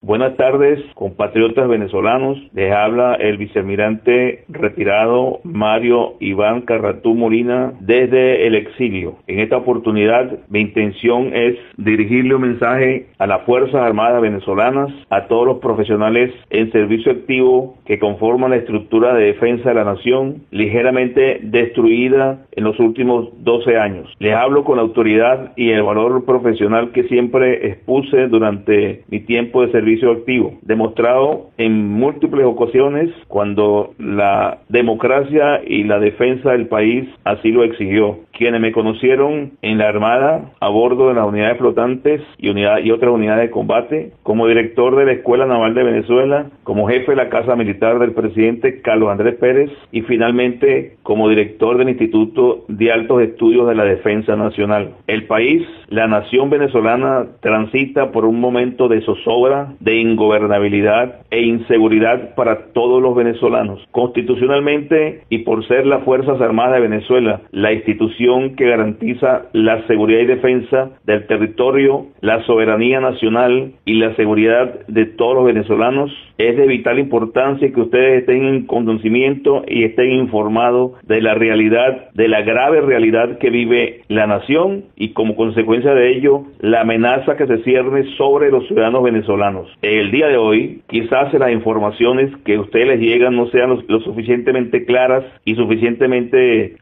Buenas tardes, compatriotas venezolanos. Les habla el vicealmirante retirado Mario Iván Carratú Molina desde el exilio. En esta oportunidad, mi intención es dirigirle un mensaje a las Fuerzas Armadas venezolanas, a todos los profesionales en servicio activo que conforman la estructura de defensa de la nación, ligeramente destruida en los últimos 12 años. Les hablo con la autoridad y el valor profesional que siempre expuse durante mi tiempo de servicio activo, demostrado en múltiples ocasiones cuando la democracia y la defensa del país así lo exigió. Quienes me conocieron en la Armada, a bordo de las unidades flotantes y otras unidades de combate, como director de la Escuela Naval de Venezuela, como jefe de la Casa Militar del presidente Carlos Andrés Pérez y finalmente como director del Instituto de Altos Estudios de la Defensa Nacional. El país, la nación venezolana, transita por un momento de zozobra, de ingobernabilidad e inseguridad para todos los venezolanos. Constitucionalmente y por ser las Fuerzas Armadas de Venezuela la institución que garantiza la seguridad y defensa del territorio, la soberanía nacional y la seguridad de todos los venezolanos, es de vital importancia que ustedes estén en conocimiento y estén informados de la realidad, de la grave realidad que vive la nación y como consecuencia de ello, la amenaza que se cierne sobre los ciudadanos venezolanos. El día de hoy, quizás las informaciones que a ustedes les llegan no sean lo suficientemente claras y suficientemente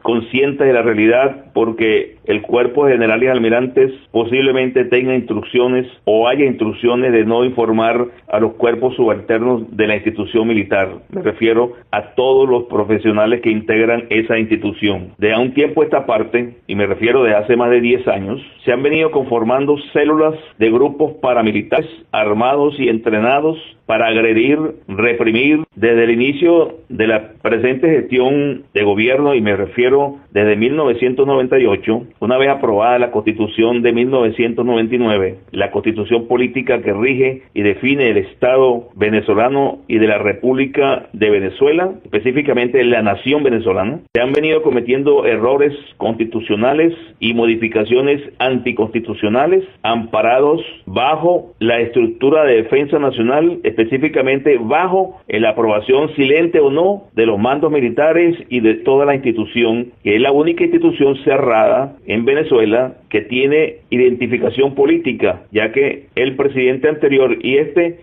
conscientes de la realidad, porque el cuerpo de generales y almirantes posiblemente tenga instrucciones o haya instrucciones de no informar a los cuerpos subalternos de la institución militar. Me refiero a todos los profesionales que integran esa institución. De un tiempo a esta parte, y me refiero de hace más de 10 años, se han venido conformando células de grupos paramilitares armados y entrenados para agredir, reprimir desde el inicio de la presente gestión de gobierno, y me refiero desde 1998, una vez aprobada la Constitución de 1999, la Constitución política que rige y define el Estado venezolano y de la República de Venezuela, específicamente la nación venezolana. Se han venido cometiendo errores constitucionales y modificaciones anticonstitucionales amparados bajo la estructura de defensa nacional, específicamente bajo la aprobación silente o no de los mandos militares y de toda la institución, que es la única institución cerrada en Venezuela que tiene identificación política, ya que el presidente anterior y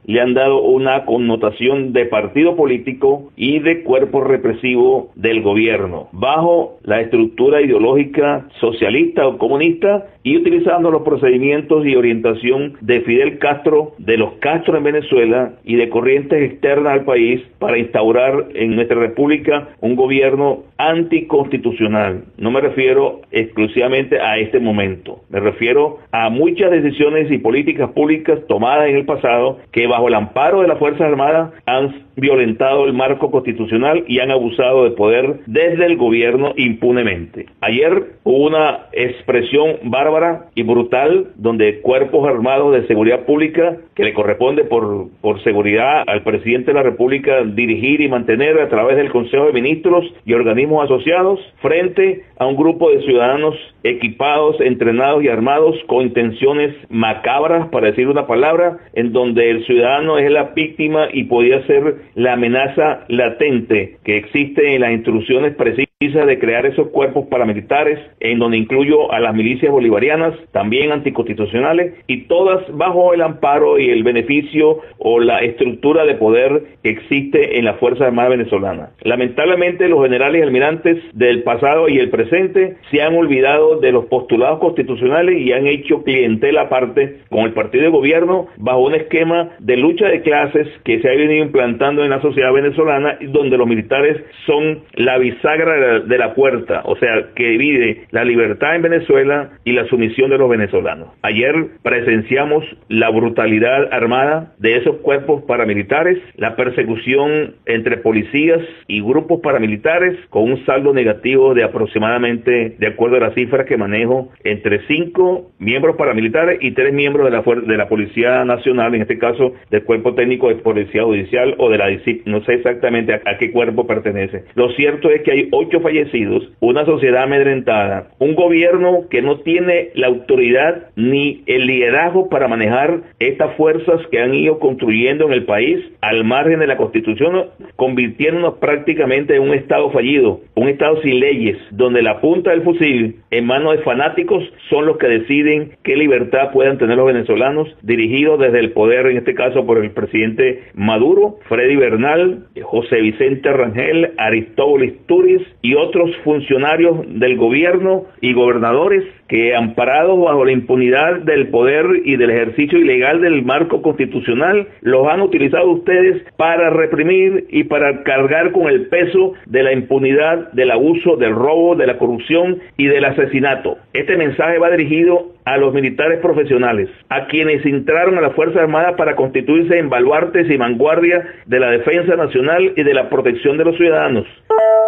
le han dado una connotación de partido político y de cuerpo represivo del gobierno, bajo la estructura ideológica socialista o comunista y utilizando los procedimientos y orientación de Fidel Castro, de los Castro en Venezuela y de corrientes externas al país para instaurar en nuestra república un gobierno anticonstitucional. No me refiero exclusivamente a este momento, me refiero a muchas decisiones y políticas públicas tomadas en el pasado que bajo el amparo de las Fuerzas Armadas han violentado el marco constitucional y han abusado de poder desde el gobierno impunemente. Ayer hubo una expresión bárbara y brutal donde cuerpos armados de seguridad pública, que le corresponde por seguridad al presidente de la República dirigir y mantener a través del Consejo de Ministros y organismos asociados, frente a un grupo de ciudadanos equipados, entrenados y armados con intenciones macabras, para decir una palabra, en donde el ciudadano es la víctima y podía ser la amenaza latente que existe en las instrucciones precisas de crear esos cuerpos paramilitares, en donde incluyo a las milicias bolivarianas, también anticonstitucionales, y todas bajo el amparo y el beneficio o la estructura de poder que existe en la Fuerza Armada Venezolana. Lamentablemente los generales y almirantes del pasado y el presente se han olvidado de los postulados constitucionales y han hecho clientela aparte con el partido de gobierno bajo un esquema de lucha de clases que se ha venido implantando en la sociedad venezolana, donde los militares son la bisagra de la puerta, o sea, que divide la libertad en Venezuela y la sumisión de los venezolanos. Ayer presenciamos la brutalidad armada de esos cuerpos paramilitares, la persecución entre policías y grupos paramilitares con un saldo negativo de aproximadamente, de acuerdo a las cifras que manejo, entre 5 miembros paramilitares y 3 miembros de la Policía Nacional, en este caso del Cuerpo Técnico de Policía Judicial o de la DICIP, no sé exactamente a qué cuerpo pertenece. Lo cierto es que hay 8 muchos fallecidos, una sociedad amedrentada, un gobierno que no tiene la autoridad ni el liderazgo para manejar estas fuerzas que han ido construyendo en el país al margen de la Constitución, convirtiéndonos prácticamente en un Estado fallido, un Estado sin leyes, donde la punta del fusil en manos de fanáticos son los que deciden qué libertad puedan tener los venezolanos, dirigidos desde el poder, en este caso por el presidente Maduro, Freddy Bernal, José Vicente Rangel, Aristóbulo Turiz y otros funcionarios del gobierno y gobernadores que, amparados bajo la impunidad del poder y del ejercicio ilegal del marco constitucional, los han utilizado ustedes para reprimir y para cargar con el peso de la impunidad, del abuso, del robo, de la corrupción y del asesinato. Este mensaje va dirigido a los militares profesionales, a quienes entraron a las Fuerzas Armadas para constituirse en baluartes y vanguardia de la defensa nacional y de la protección de los ciudadanos,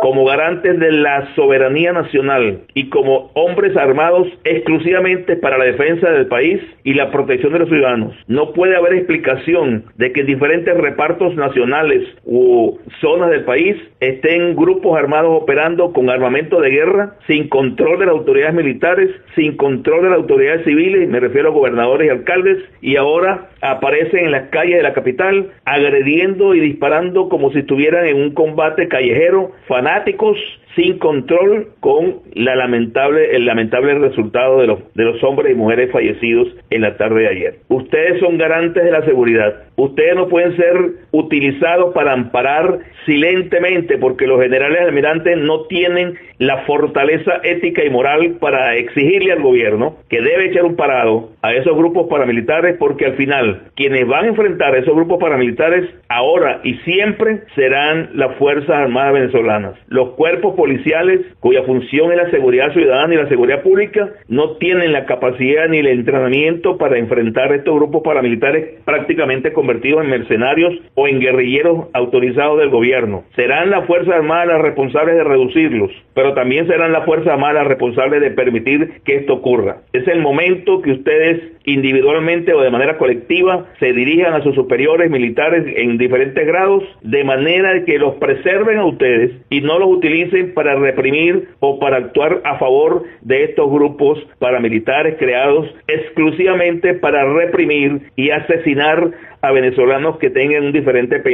como garantes de la soberanía nacional y como hombres armados exclusivamente para la defensa del país y la protección de los ciudadanos. No puede haber explicación de que en diferentes repartos nacionales u zonas del país estén grupos armados operando con armamento de guerra, sin control de las autoridades militares, sin control de las autoridades civiles, me refiero a gobernadores y alcaldes, y ahora aparecen en las calles de la capital agrediendo y disparando como si estuvieran en un combate callejero, fanáticos, sin control, con el lamentable resultado de los hombres y mujeres fallecidos en la tarde de ayer. Ustedes son garantes de la seguridad. Ustedes no pueden ser utilizados para amparar silentemente, porque los generales almirantes no tienen la fortaleza ética y moral para exigirle al gobierno que debe echar un parado a esos grupos paramilitares, porque al final quienes van a enfrentar a esos grupos paramilitares ahora y siempre serán las Fuerzas Armadas venezolanas. Los cuerpos policiales, cuya función es la seguridad ciudadana y la seguridad pública, no tienen la capacidad ni el entrenamiento para enfrentar a estos grupos paramilitares prácticamente convertidos en mercenarios o en guerrilleros autorizados del gobierno. Serán las Fuerzas Armadas las responsables de reducirlos, pero también serán las Fuerzas Armadas las responsables de permitir que esto ocurra. Es el momento que ustedes individualmente o de manera colectiva se dirijan a sus superiores militares en diferentes grados, de manera que los preserven a ustedes y no los utilicen para reprimir o para actuar a favor de estos grupos paramilitares creados exclusivamente para reprimir y asesinar a venezolanos que tengan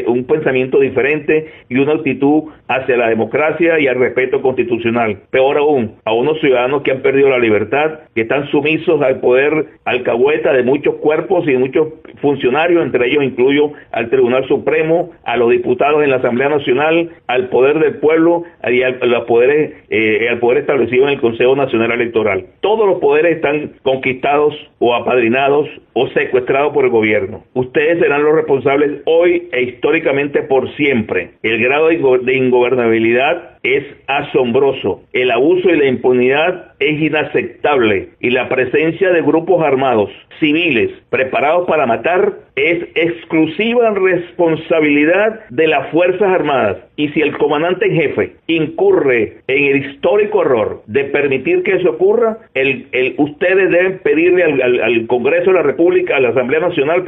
un pensamiento diferente y una actitud hacia la democracia y al respeto constitucional. Peor aún, a unos ciudadanos que han perdido la libertad, que están sumisos al poder alcahueta de muchos cuerpos y de muchos funcionarios, entre ellos incluyo al Tribunal Supremo, a los diputados en la Asamblea Nacional, al poder del pueblo y al poder establecido en el Consejo Nacional Electoral. Todos los poderes están conquistados o apadrinados o secuestrados por el gobierno. Ustedes serán los responsables hoy e históricamente por siempre. El grado de ingobernabilidad es asombroso. El abuso y la impunidad es inaceptable. Y la presencia de grupos armados, civiles, preparados para matar, es exclusiva responsabilidad de las Fuerzas Armadas. Y si el comandante en jefe incurre en el histórico error de permitir que eso ocurra, ustedes deben pedirle al Congreso de la República, a la Asamblea Nacional,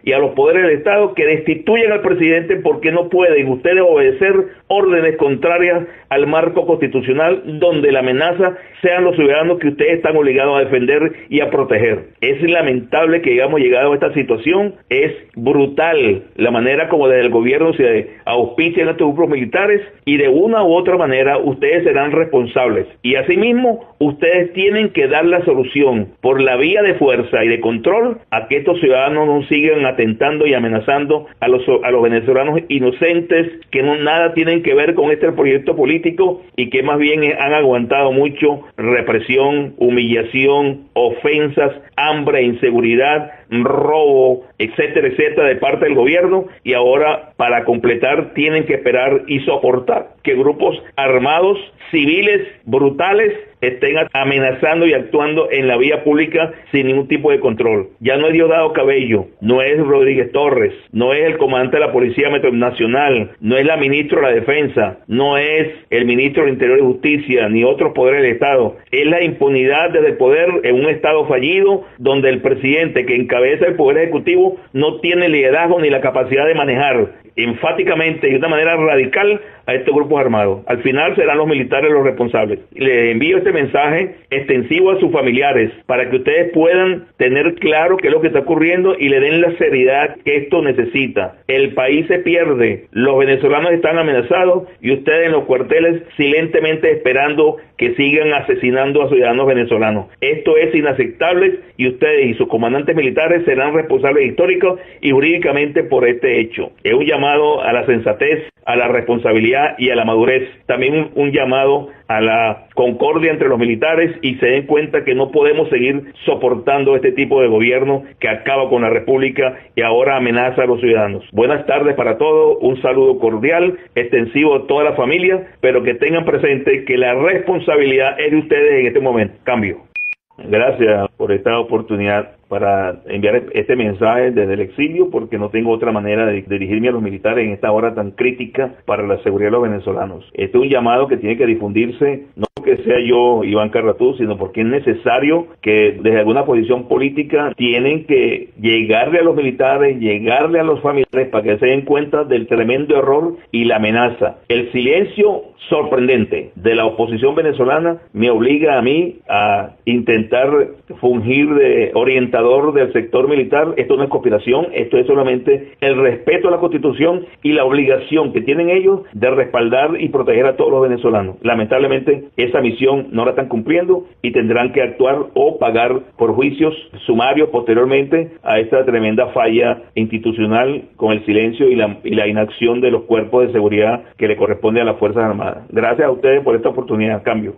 y a los poderes del Estado que destituyan al presidente, porque no pueden ustedes obedecer órdenes contrarias al marco constitucional, donde la amenaza sean los ciudadanos que ustedes están obligados a defender y a proteger. Es lamentable que hayamos llegado a esta situación. Es brutal la manera como desde el gobierno se auspician estos grupos militares, y de una u otra manera ustedes serán responsables. Y asimismo, ustedes tienen que dar la solución por la vía de fuerza y de control a que estos ciudadanos no sigan atentando y amenazando a los venezolanos inocentes que nada tienen que ver con este proyecto político y que más bien han aguantado mucho represión, humillación, ofensas, hambre, inseguridad, robo, etcétera, etcétera, de parte del gobierno, y ahora para completar tienen que esperar y soportar que grupos armados, civiles, brutales, estén amenazando y actuando en la vía pública sin ningún tipo de control. Ya no es Diosdado Cabello, no es Rodríguez Torres, no es el comandante de la Policía Nacional, no es la ministra de la Defensa, no es el ministro del Interior y Justicia, ni otros poderes del Estado. Es la impunidad desde el poder en un Estado fallido, donde el presidente que encabeza el Poder Ejecutivo no tiene liderazgo ni la capacidad de manejar enfáticamente y de una manera radical a estos grupos armados. Al final serán los militares los responsables. Les envío este mensaje extensivo a sus familiares para que ustedes puedan tener claro qué es lo que está ocurriendo y le den la seriedad que esto necesita. El país se pierde, los venezolanos están amenazados y ustedes en los cuarteles silentemente esperando que sigan asesinando a ciudadanos venezolanos. Esto es inaceptable y ustedes y sus comandantes militares serán responsables históricos y jurídicamente por este hecho. Es un llamado a la sensatez, a la responsabilidad y a la madurez. También un llamado a la concordia entre los militares y se den cuenta que no podemos seguir soportando este tipo de gobierno que acaba con la República y ahora amenaza a los ciudadanos. Buenas tardes para todos, un saludo cordial, extensivo a toda la familia, pero que tengan presente que la responsabilidad es de ustedes en este momento. Cambio. Gracias por esta oportunidad para enviar este mensaje desde el exilio, porque no tengo otra manera de dirigirme a los militares en esta hora tan crítica para la seguridad de los venezolanos. Este es un llamado que tiene que difundirse, no porque sea yo Iván Carratú, sino porque es necesario que desde alguna posición política tienen que llegarle a los militares, llegarle a los familiares para que se den cuenta del tremendo error y la amenaza. El silencio sorprendente de la oposición venezolana me obliga a mí a intentar fungir de orientador del sector militar. Esto no es conspiración, esto es solamente el respeto a la Constitución y la obligación que tienen ellos de respaldar y proteger a todos los venezolanos. Lamentablemente esa misión no la están cumpliendo y tendrán que actuar o pagar por juicios sumarios posteriormente a esta tremenda falla institucional con el silencio y la inacción de los cuerpos de seguridad que le corresponde a las Fuerzas Armadas. Gracias a ustedes por esta oportunidad. Cambio.